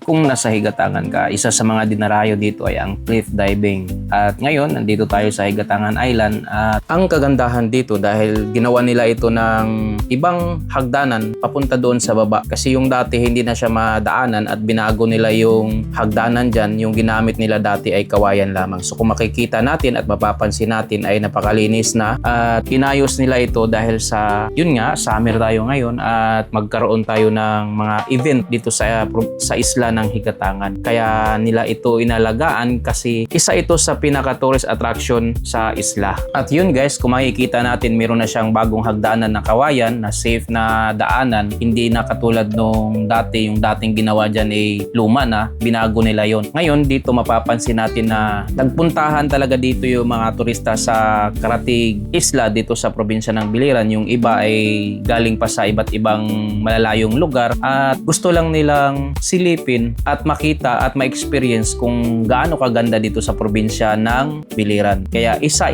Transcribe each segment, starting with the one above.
kung nasa higatangan ka. Isa sa mga dinarayo dito ay ang cliff diving. At ngayon, nandito tayo sa Higatangan Island at ang kagandahan dito dahil ginawa nila ito ng ibang hagdanan papunta doon sa baba. Kasi yung dati hindi na siya madaanan at binago nila yung hagdanan dyan. Yung ginamit nila dati ay kawayan lamang. So kung makikita natin at mapapansin natin ay napakalinis na at inayos nila ito dahil sa, yun nga, summer tayo ngayon at magkaroon tayo ng mga event dito sa isla ng Higatangan. Kaya nila ito inalagaan kasi isa ito sa pinaka-tourist attraction sa isla. At yun guys, kung makikita natin meron na siyang bagong hagdanan na kawayan na safe na daanan. Hindi na katulad nung dati, yung dating ginawa dyan ay luma na, binago nila yon. Ngayon dito mapapansin natin na nagpuntahan talaga dito yung mga turista sa karatig isla dito sa probinsya ng Biliran. Yung iba ay galing pa sa iba't ibang malalayong lugar at gusto lang nilang silipin at makita at ma-experience kung gaano kaganda dito sa probinsya ng Biliran. Kaya isa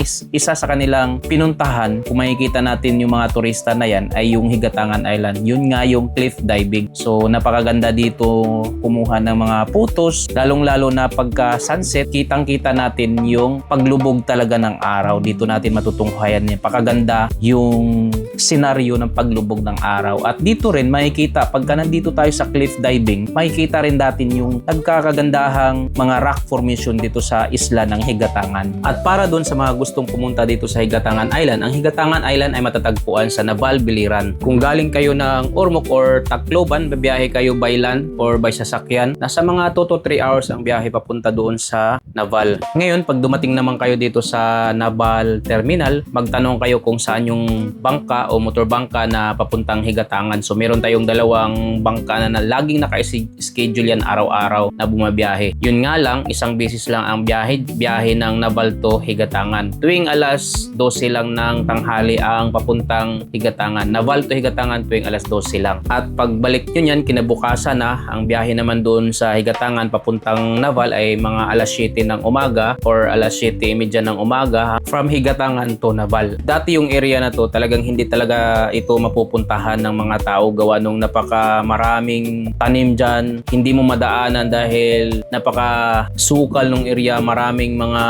sa kanilang pinuntahan, kung makikita natin yung mga turista na yan, ay yung Higatangan Island. Yun nga yung cliff diving. So napakaganda dito kumuha ng mga photos, lalong-lalo na pagka sunset, kitang-kita natin yung paglubog talaga ng araw. Dito natin matutunghayan niya. Pakaganda yung senaryo ng paglubog ng araw. At dito rin makikita, pagka nandito tayo sa cliff diving, makikita rin natin yung nagkakagandahang mga rock formation dito sa isla ng Higatangan. At para doon sa mga gustong pumunta dito sa Higatangan Island, ang Higatangan Island ay matatagpuan sa Naval, Biliran. Kung galing kayo ng Ormoc or Tacloban, babiyahe kayo by land or by sasakyan, nasa mga 2 to 3 hours ang biyahe papunta doon sa Naval. Ngayon, pag dumating naman kayo dito sa Naval Terminal, magtanong kayo kung saan yung bangka o motor bangka na papuntang Higatangan. So meron tayong dalawang bangka na laging naka-schedule yan araw-araw na bumabiyahe. Yun nga lang, isang beses lang ang biyahe ng Naval to Higatangan. Tuwing alas 12 lang ng tanghali ang papuntang Higatangan. Naval to Higatangan tuwing alas 12 lang. At pagbalik nyo yan, kinabukasan na, ang biyahe naman doon sa Higatangan papuntang Naval ay mga alas 7 ng umaga or alas 7:30 ng umaga from Higatangan to Naval. Dati yung area na to talagang hindi talaga ito mapupuntahan ng mga tao gawa nung napaka maraming tanim dyan. Hindi mo madaanan dahil napaka sukal nung area, maraming mga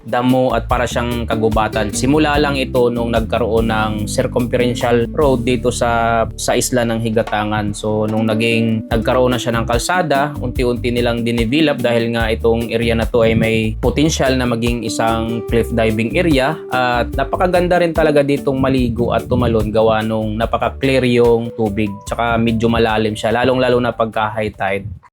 damo at para siyang kagubatan. Simula lang ito nung nagkaroon ng circumferential road dito sa isla ng Higatangan. So nung nagkaroon na siya ng kalsada, unti-unti nilang dinevelop dahil nga itong area na to ay may potential na maging isang cliff diving area at napakaganda rin talaga ditong maligo at tumalon gawa nung napaka-clear yung tubig tsaka medyo malalim siya, lalong-lalo na pagka high tide.